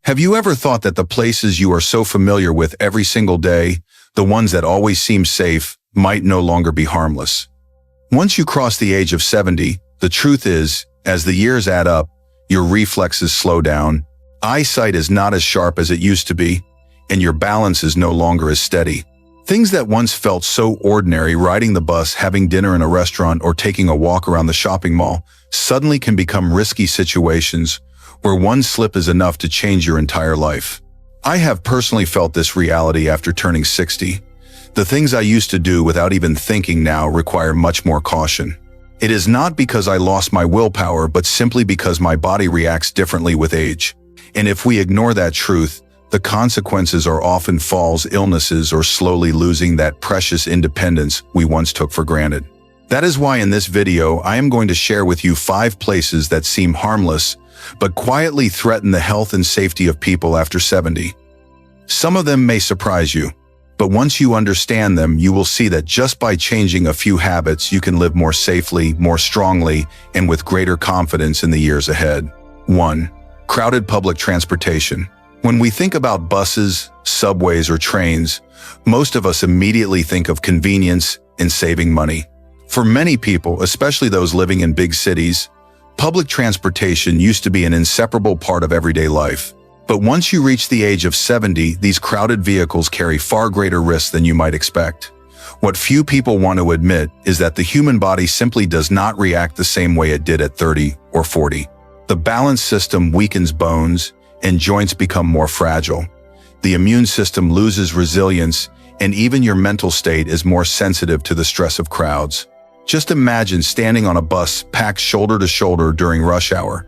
Have you ever thought that the places you are so familiar with every single day, the ones that always seem safe, might no longer be harmless? Once you cross the age of 70, the truth is, as the years add up, your reflexes slow down, eyesight is not as sharp as it used to be, and your balance is no longer as steady. Things that once felt so ordinary, riding the bus, having dinner in a restaurant, or taking a walk around the shopping mall, suddenly can become risky situations where one slip is enough to change your entire life. I have personally felt this reality after turning 60. The things I used to do without even thinking now require much more caution. It is not because I lost my willpower, but simply because my body reacts differently with age. And if we ignore that truth, the consequences are often falls, illnesses, or slowly losing that precious independence we once took for granted. That is why in this video I am going to share with you 5 places that seem harmless, but quietly threaten the health and safety of people after 70. Some of them may surprise you, but once you understand them, you will see that just by changing a few habits, you can live more safely, more strongly, and with greater confidence in the years ahead. 1. Crowded public transportation. When we think about buses, subways, or trains, most of us immediately think of convenience and saving money. For many people, especially those living in big cities, public transportation used to be an inseparable part of everyday life. But once you reach the age of 70, these crowded vehicles carry far greater risks than you might expect. What few people want to admit is that the human body simply does not react the same way it did at 30 or 40. The balance system weakens, bones and joints become more fragile. The immune system loses resilience, and even your mental state is more sensitive to the stress of crowds. Just imagine standing on a bus packed shoulder to shoulder during rush hour.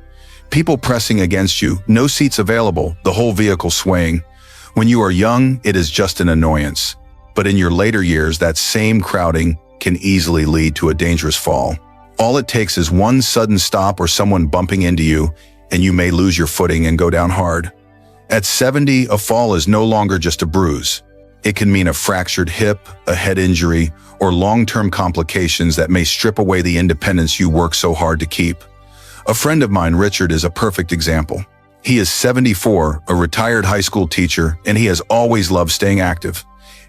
People pressing against you, no seats available, the whole vehicle swaying. When you are young, it is just an annoyance. But in your later years, that same crowding can easily lead to a dangerous fall. All it takes is one sudden stop or someone bumping into you, and you may lose your footing and go down hard. At 70, a fall is no longer just a bruise. It can mean a fractured hip, a head injury, or long-term complications that may strip away the independence you work so hard to keep. A friend of mine, Richard, is a perfect example. He is 74, a retired high school teacher, and he has always loved staying active.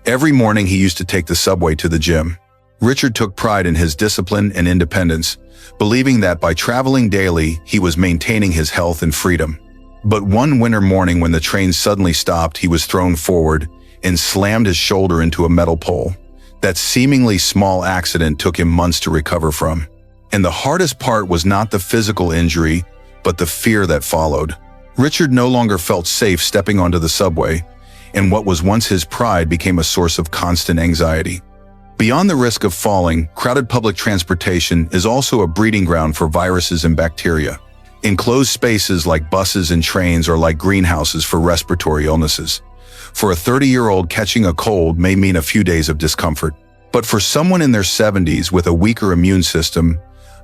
Every morning he used to take the subway to the gym. Richard took pride in his discipline and independence, believing that by traveling daily, he was maintaining his health and freedom. But one winter morning when the train suddenly stopped, he was thrown forward and slammed his shoulder into a metal pole. That seemingly small accident took him months to recover from. And the hardest part was not the physical injury, but the fear that followed. Richard no longer felt safe stepping onto the subway, and what was once his pride became a source of constant anxiety. Beyond the risk of falling, crowded public transportation is also a breeding ground for viruses and bacteria. Enclosed spaces like buses and trains are like greenhouses for respiratory illnesses. For a 30-year-old, catching a cold may mean a few days of discomfort. But for someone in their 70s with a weaker immune system,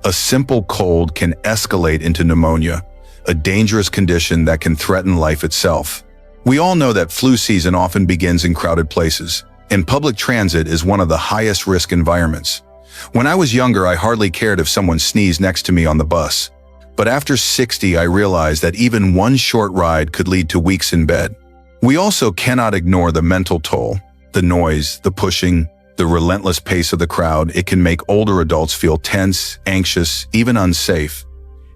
a simple cold can escalate into pneumonia, a dangerous condition that can threaten life itself. We all know that flu season often begins in crowded places, and public transit is one of the highest risk environments. When I was younger, I hardly cared if someone sneezed next to me on the bus. But after 60, I realized that even one short ride could lead to weeks in bed. We also cannot ignore the mental toll, the noise, the pushing, the relentless pace of the crowd. It can make older adults feel tense, anxious, even unsafe.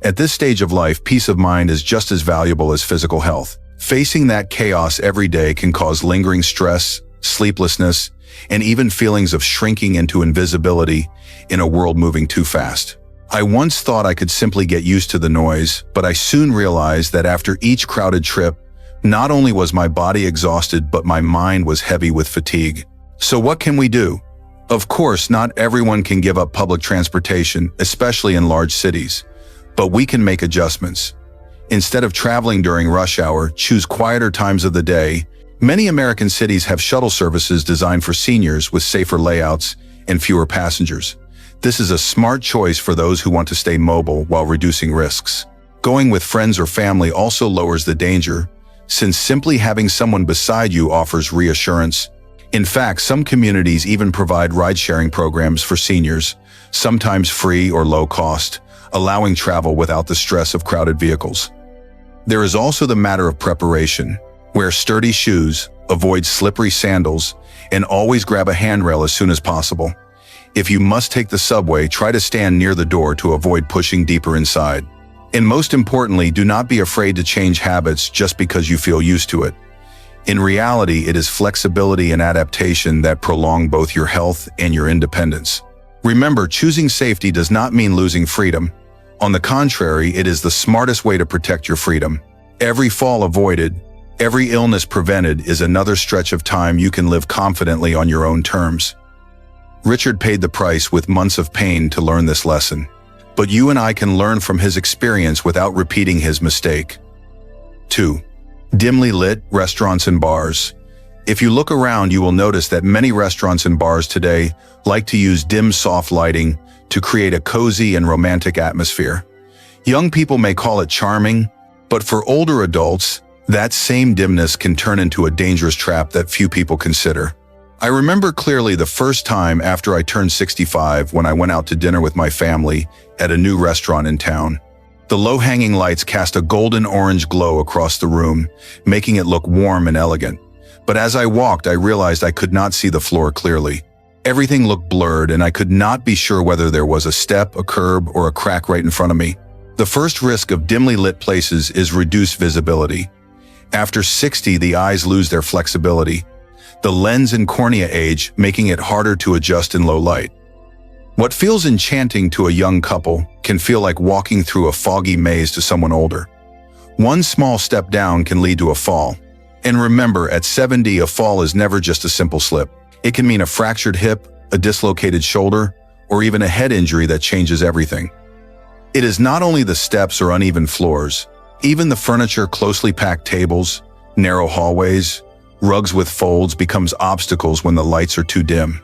At this stage of life, peace of mind is just as valuable as physical health. Facing that chaos every day can cause lingering stress, sleeplessness, and even feelings of shrinking into invisibility in a world moving too fast. I once thought I could simply get used to the noise, but I soon realized that after each crowded trip, not only was my body exhausted, but my mind was heavy with fatigue. So what can we do? Of course, not everyone can give up public transportation, especially in large cities, but we can make adjustments. Instead of traveling during rush hour, choose quieter times of the day. Many American cities have shuttle services designed for seniors with safer layouts and fewer passengers. This is a smart choice for those who want to stay mobile while reducing risks. Going with friends or family also lowers the danger, since simply having someone beside you offers reassurance. In fact, some communities even provide ride-sharing programs for seniors, sometimes free or low cost, allowing travel without the stress of crowded vehicles. There is also the matter of preparation. Wear sturdy shoes, avoid slippery sandals, and always grab a handrail as soon as possible. If you must take the subway, try to stand near the door to avoid pushing deeper inside. And most importantly, do not be afraid to change habits just because you feel used to it. In reality, it is flexibility and adaptation that prolong both your health and your independence. Remember, choosing safety does not mean losing freedom. On the contrary, it is the smartest way to protect your freedom. Every fall avoided, every illness prevented is another stretch of time you can live confidently on your own terms. Richard paid the price with months of pain to learn this lesson. But you and I can learn from his experience without repeating his mistake. 2. Dimly lit restaurants and bars. If you look around, you will notice that many restaurants and bars today like to use dim, soft lighting to create a cozy and romantic atmosphere. Young people may call it charming, but for older adults, that same dimness can turn into a dangerous trap that few people consider. I remember clearly the first time after I turned 65 when I went out to dinner with my family at a new restaurant in town. The low-hanging lights cast a golden-orange glow across the room, making it look warm and elegant. But as I walked, I realized I could not see the floor clearly. Everything looked blurred, and I could not be sure whether there was a step, a curb, or a crack right in front of me. The first risk of dimly lit places is reduced visibility. After 60, the eyes lose their flexibility. The lens and cornea age, making it harder to adjust in low light. What feels enchanting to a young couple can feel like walking through a foggy maze to someone older. One small step down can lead to a fall. And remember, at 70, a fall is never just a simple slip. It can mean a fractured hip, a dislocated shoulder, or even a head injury that changes everything. It is not only the steps or uneven floors, even the furniture, closely packed tables, narrow hallways, rugs with folds becomes obstacles when the lights are too dim.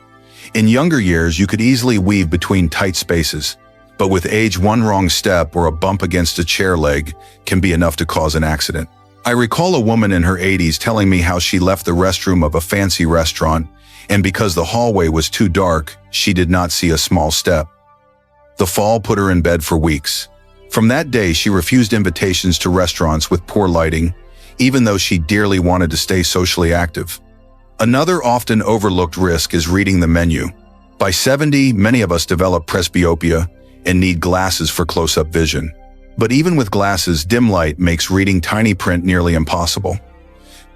In younger years, you could easily weave between tight spaces, but with age, one wrong step or a bump against a chair leg can be enough to cause an accident. I recall a woman in her 80s telling me how she left the restroom of a fancy restaurant, and because the hallway was too dark, she did not see a small step. The fall put her in bed for weeks. From that day, she refused invitations to restaurants with poor lighting, even though she dearly wanted to stay socially active. Another often overlooked risk is reading the menu. By 70, many of us develop presbyopia and need glasses for close-up vision. But even with glasses, dim light makes reading tiny print nearly impossible.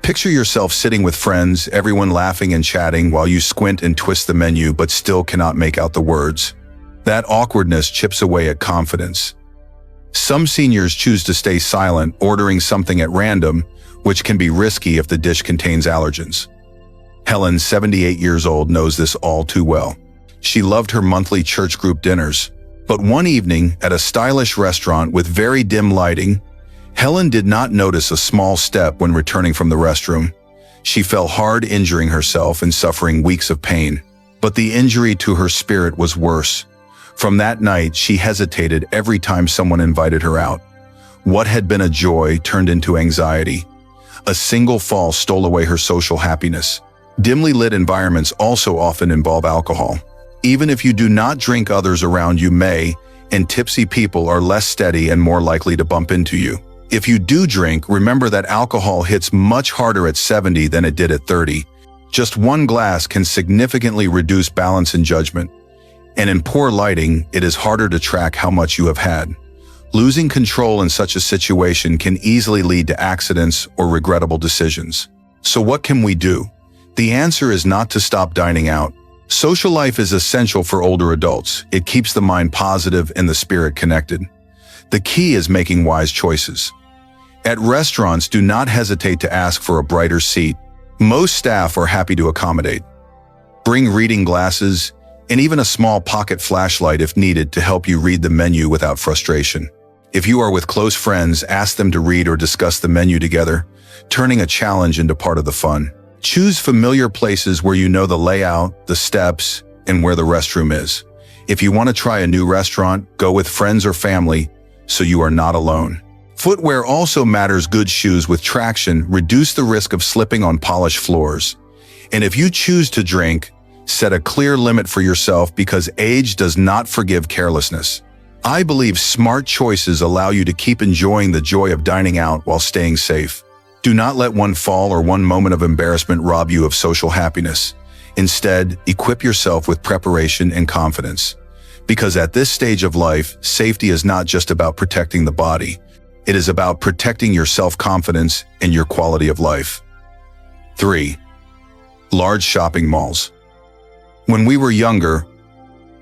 Picture yourself sitting with friends, everyone laughing and chatting while you squint and twist the menu but still cannot make out the words. That awkwardness chips away at confidence. Some seniors choose to stay silent, ordering something at random, which can be risky if the dish contains allergens. Helen, 78 years old, knows this all too well. She loved her monthly church group dinners. But one evening, at a stylish restaurant with very dim lighting, Helen did not notice a small step when returning from the restroom. She fell hard, injuring herself and suffering weeks of pain. But the injury to her spirit was worse. From that night, she hesitated every time someone invited her out. What had been a joy turned into anxiety. A single fall stole away her social happiness. Dimly lit environments also often involve alcohol. Even if you do not drink, others around you may, and tipsy people are less steady and more likely to bump into you. If you do drink, remember that alcohol hits much harder at 70 than it did at 30. Just one glass can significantly reduce balance and judgment. And in poor lighting, it is harder to track how much you have had. Losing control in such a situation can easily lead to accidents or regrettable decisions. So what can we do? The answer is not to stop dining out. Social life is essential for older adults. It keeps the mind positive and the spirit connected. The key is making wise choices. At restaurants, do not hesitate to ask for a brighter seat. Most staff are happy to accommodate. Bring reading glasses and even a small pocket flashlight if needed to help you read the menu without frustration. If you are with close friends, ask them to read or discuss the menu together, turning a challenge into part of the fun. Choose familiar places where you know the layout, the steps, and where the restroom is. If you want to try a new restaurant, go with friends or family so you are not alone. Footwear also matters. Good shoes with traction reduce the risk of slipping on polished floors. And if you choose to drink, set a clear limit for yourself because age does not forgive carelessness. I believe smart choices allow you to keep enjoying the joy of dining out while staying safe. Do not let one fall or one moment of embarrassment rob you of social happiness. Instead, equip yourself with preparation and confidence. Because at this stage of life, safety is not just about protecting the body. It is about protecting your self-confidence and your quality of life. 3. Large shopping malls. When we were younger,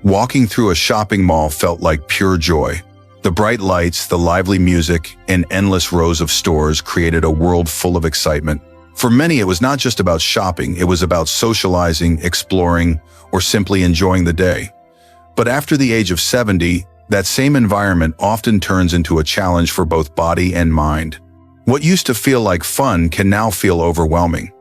walking through a shopping mall felt like pure joy. The bright lights, the lively music, and endless rows of stores created a world full of excitement. For many, it was not just about shopping, it was about socializing, exploring, or simply enjoying the day. But after the age of 70, that same environment often turns into a challenge for both body and mind. What used to feel like fun can now feel overwhelming.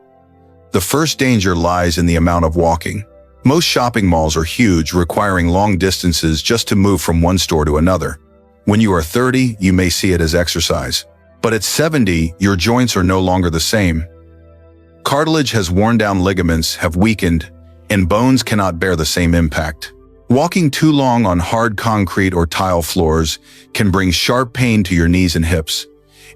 The first danger lies in the amount of walking. Most shopping malls are huge, requiring long distances just to move from one store to another. When you are 30, you may see it as exercise. But at 70, your joints are no longer the same. Cartilage has worn down, ligaments have weakened, and bones cannot bear the same impact. Walking too long on hard concrete or tile floors can bring sharp pain to your knees and hips.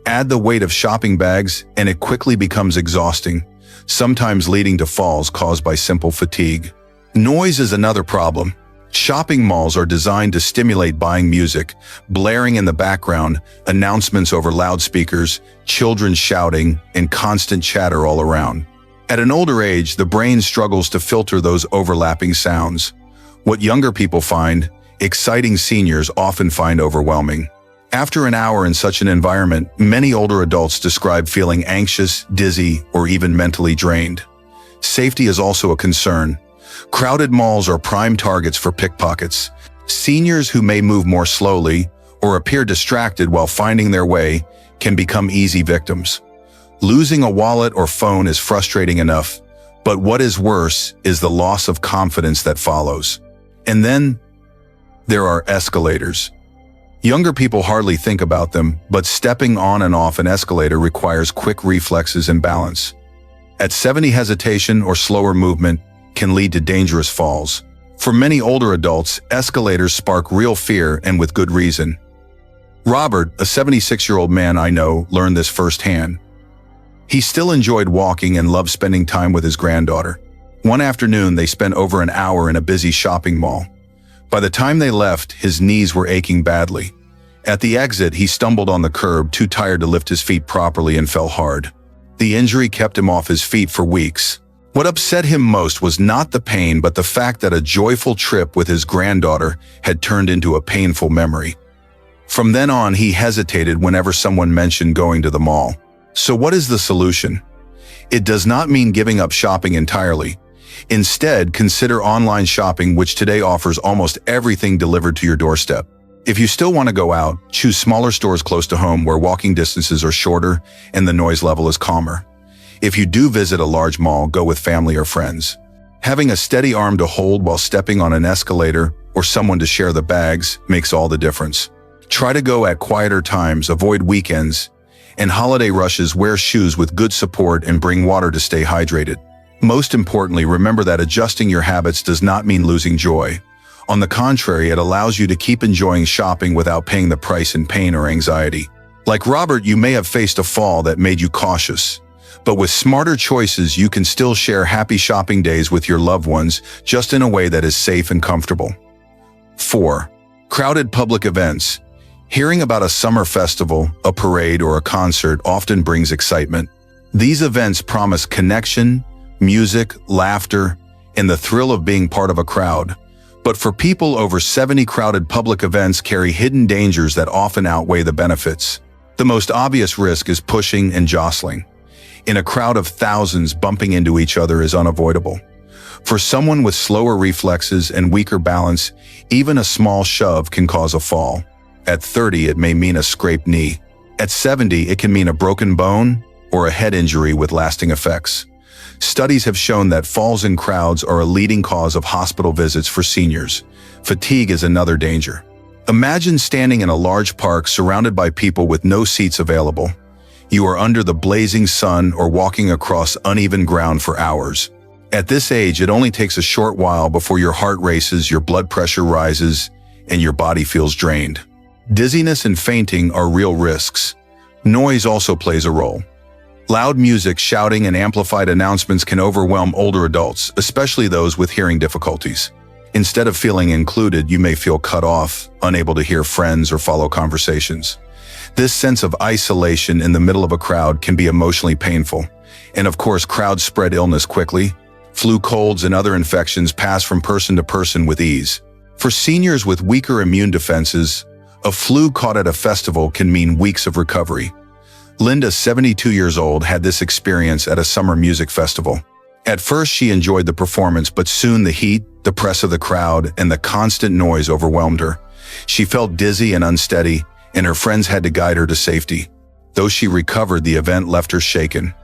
Add the weight of shopping bags, and it quickly becomes exhausting, sometimes leading to falls caused by simple fatigue. Noise is another problem. Shopping malls are designed to stimulate buying music, blaring in the background, announcements over loudspeakers, children shouting, and constant chatter all around. At an older age, the brain struggles to filter those overlapping sounds. What younger people find, exciting seniors often find overwhelming. After an hour in such an environment, many older adults describe feeling anxious, dizzy, or even mentally drained. Safety is also a concern. Crowded malls are prime targets for pickpockets. Seniors who may move more slowly or appear distracted while finding their way can become easy victims. Losing a wallet or phone is frustrating enough, but what is worse is the loss of confidence that follows. And then there are escalators. Younger people hardly think about them, but stepping on and off an escalator requires quick reflexes and balance. At 70, hesitation or slower movement can lead to dangerous falls. For many older adults, escalators spark real fear, and with good reason. Robert, a 76-year-old man I know, learned this firsthand. He still enjoyed walking and loved spending time with his granddaughter. One afternoon, they spent over an hour in a busy shopping mall. By the time they left, his knees were aching badly. At the exit, he stumbled on the curb, too tired to lift his feet properly, and fell hard. The injury kept him off his feet for weeks. What upset him most was not the pain, but the fact that a joyful trip with his granddaughter had turned into a painful memory. From then on, he hesitated whenever someone mentioned going to the mall. So what is the solution? It does not mean giving up shopping entirely. Instead, consider online shopping, which today offers almost everything delivered to your doorstep. If you still want to go out, choose smaller stores close to home where walking distances are shorter and the noise level is calmer. If you do visit a large mall, go with family or friends. Having a steady arm to hold while stepping on an escalator or someone to share the bags makes all the difference. Try to go at quieter times, avoid weekends, and holiday rushes. Wear shoes with good support and bring water to stay hydrated. Most importantly, remember that adjusting your habits does not mean losing joy. On the contrary, it allows you to keep enjoying shopping without paying the price in pain or anxiety. Like Robert, you may have faced a fall that made you cautious. But with smarter choices, you can still share happy shopping days with your loved ones, just in a way that is safe and comfortable. 4. Crowded public events. Hearing about a summer festival, a parade, or a concert often brings excitement. These events promise connection, music, laughter, and the thrill of being part of a crowd. But for people over 70, crowded public events carry hidden dangers that often outweigh the benefits. The most obvious risk is pushing and jostling. In a crowd of thousands, bumping into each other is unavoidable. For someone with slower reflexes and weaker balance, even a small shove can cause a fall. At 30, it may mean a scraped knee. At 70, it can mean a broken bone or a head injury with lasting effects. Studies have shown that falls in crowds are a leading cause of hospital visits for seniors. Fatigue is another danger. Imagine standing in a large park surrounded by people with no seats available. You are under the blazing sun or walking across uneven ground for hours. At this age, it only takes a short while before your heart races, your blood pressure rises, and your body feels drained. Dizziness and fainting are real risks. Noise also plays a role. Loud music, shouting, and amplified announcements can overwhelm older adults, especially those with hearing difficulties. Instead of feeling included, you may feel cut off, unable to hear friends or follow conversations. This sense of isolation in the middle of a crowd can be emotionally painful. And of course, crowds spread illness quickly. Flu, colds, and other infections pass from person to person with ease. For seniors with weaker immune defenses, a flu caught at a festival can mean weeks of recovery. Linda, 72 years old, had this experience at a summer music festival. At first, she enjoyed the performance, but soon the heat, the press of the crowd, and the constant noise overwhelmed her. She felt dizzy and unsteady, and her friends had to guide her to safety. Though she recovered, the event left her shaken.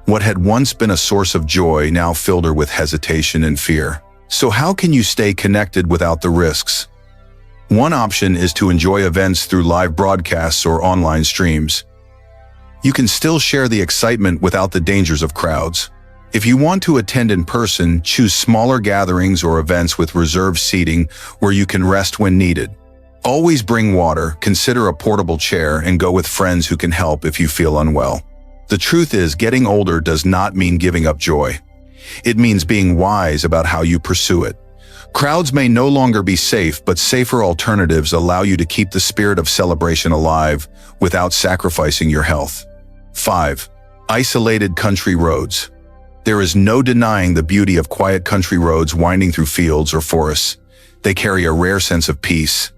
What had once been a source of joy now filled her with hesitation and fear. So how can you stay connected without the risks? One option is to enjoy events through live broadcasts or online streams. You can still share the excitement without the dangers of crowds. If you want to attend in person, choose smaller gatherings or events with reserved seating where you can rest when needed. Always bring water, consider a portable chair, and go with friends who can help if you feel unwell. The truth is, getting older does not mean giving up joy. It means being wise about how you pursue it. Crowds may no longer be safe, but safer alternatives allow you to keep the spirit of celebration alive without sacrificing your health. 5. Isolated country roads. There is no denying the beauty of quiet country roads winding through fields or forests. They carry a rare sense of peace.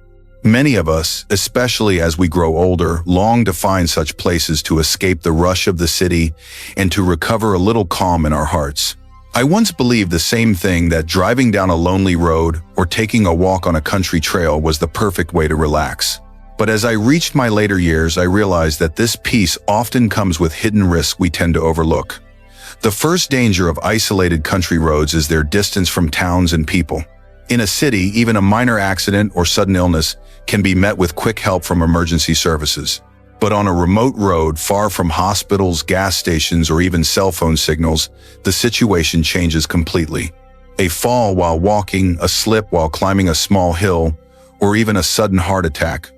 Many of us, especially as we grow older, long to find such places to escape the rush of the city and to recover a little calm in our hearts. I once believed the same thing, that driving down a lonely road or taking a walk on a country trail was the perfect way to relax. But as I reached my later years, I realized that this peace often comes with hidden risks we tend to overlook. The first danger of isolated country roads is their distance from towns and people. In a city, even a minor accident or sudden illness can be met with quick help from emergency services. But on a remote road, far from hospitals, gas stations, or even cell phone signals, the situation changes completely. A fall while walking, a slip while climbing a small hill, or even a sudden heart attack.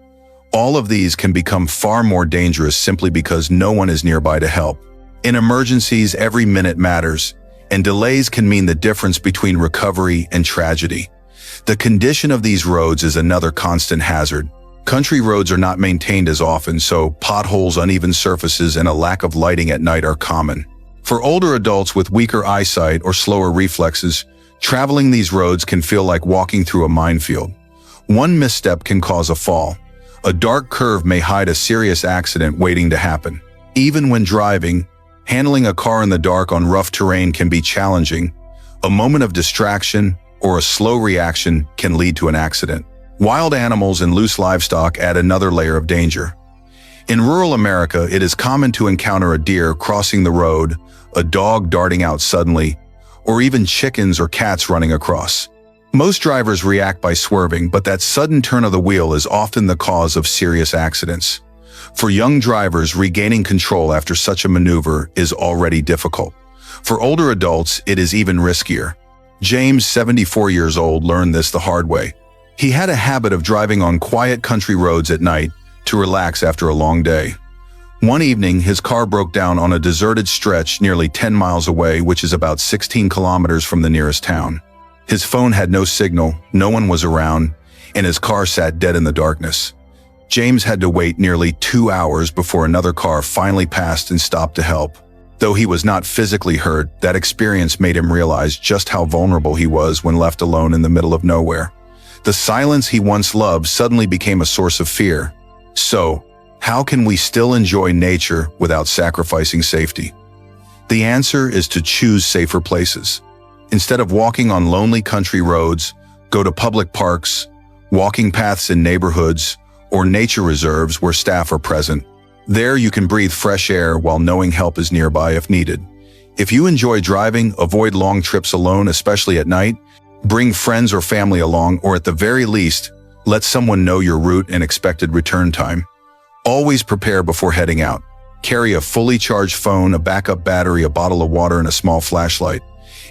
All of these can become far more dangerous simply because no one is nearby to help. In emergencies, every minute matters, and delays can mean the difference between recovery and tragedy. The condition of these roads is another constant hazard. Country roads are not maintained as often, so potholes, uneven surfaces, and a lack of lighting at night are common. For older adults with weaker eyesight or slower reflexes, traveling these roads can feel like walking through a minefield. One misstep can cause a fall. A dark curve may hide a serious accident waiting to happen. Even when driving, handling a car in the dark on rough terrain can be challenging. A moment of distraction or a slow reaction can lead to an accident. Wild animals and loose livestock add another layer of danger. In rural America, it is common to encounter a deer crossing the road, a dog darting out suddenly, or even chickens or cats running across. Most drivers react by swerving, but that sudden turn of the wheel is often the cause of serious accidents. For young drivers, regaining control after such a maneuver is already difficult. For older adults, it is even riskier. James, 74 years old, learned this the hard way. He had a habit of driving on quiet country roads at night to relax after a long day. One evening, his car broke down on a deserted stretch nearly 10 miles away, which is about 16 kilometers from the nearest town. His phone had no signal, no one was around, and his car sat dead in the darkness. James had to wait nearly 2 hours before another car finally passed and stopped to help. Though he was not physically hurt, that experience made him realize just how vulnerable he was when left alone in the middle of nowhere. The silence he once loved suddenly became a source of fear. So, how can we still enjoy nature without sacrificing safety? The answer is to choose safer places. Instead of walking on lonely country roads, go to public parks, walking paths in neighborhoods, or nature reserves where staff are present. There you can breathe fresh air while knowing help is nearby if needed. If you enjoy driving, avoid long trips alone, especially at night. Bring friends or family along, or at the very least, let someone know your route and expected return time. Always prepare before heading out. Carry a fully charged phone, a backup battery, a bottle of water, and a small flashlight.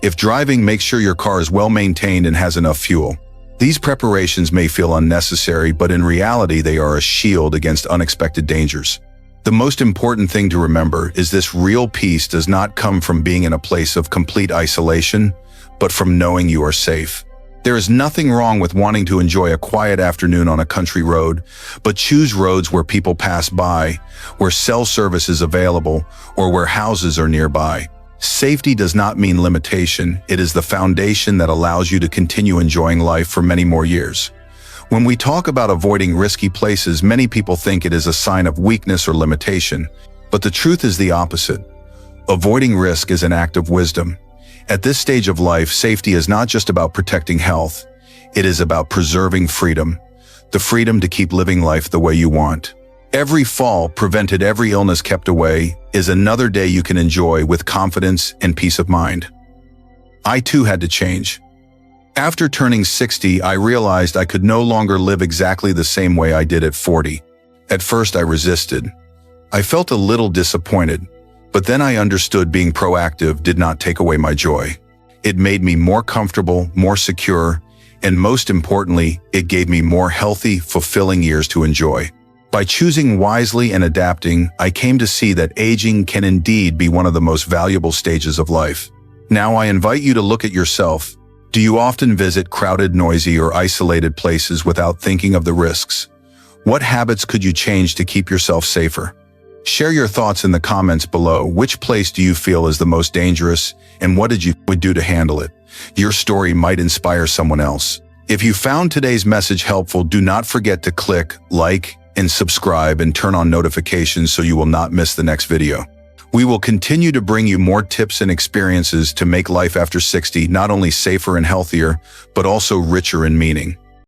If driving, make sure your car is well maintained and has enough fuel. These preparations may feel unnecessary, but in reality they are a shield against unexpected dangers. The most important thing to remember is this: real peace does not come from being in a place of complete isolation, but from knowing you are safe. There is nothing wrong with wanting to enjoy a quiet afternoon on a country road, but choose roads where people pass by, where cell service is available, or where houses are nearby. Safety does not mean limitation. It is the foundation that allows you to continue enjoying life for many more years. When we talk about avoiding risky places, many people think it is a sign of weakness or limitation, but the truth is the opposite. Avoiding risk is an act of wisdom. At this stage of life, safety is not just about protecting health. It is about preserving freedom, the freedom to keep living life the way you want. Every fall prevented, every illness kept away, is another day you can enjoy with confidence and peace of mind. I too had to change. After turning 60, I realized I could no longer live exactly the same way I did at 40. At first, I resisted. I felt a little disappointed. But then I understood being proactive did not take away my joy. It made me more comfortable, more secure, and most importantly, it gave me more healthy, fulfilling years to enjoy. By choosing wisely and adapting, I came to see that aging can indeed be one of the most valuable stages of life. Now I invite you to look at yourself. Do you often visit crowded, noisy, or isolated places without thinking of the risks? What habits could you change to keep yourself safer? Share your thoughts in the comments below. Which place do you feel is the most dangerous, and what did you do to handle it? Your story might inspire someone else. If you found today's message helpful, do not forget to click like and subscribe and turn on notifications so you will not miss the next video. We will continue to bring you more tips and experiences to make life after 60 not only safer and healthier, but also richer in meaning.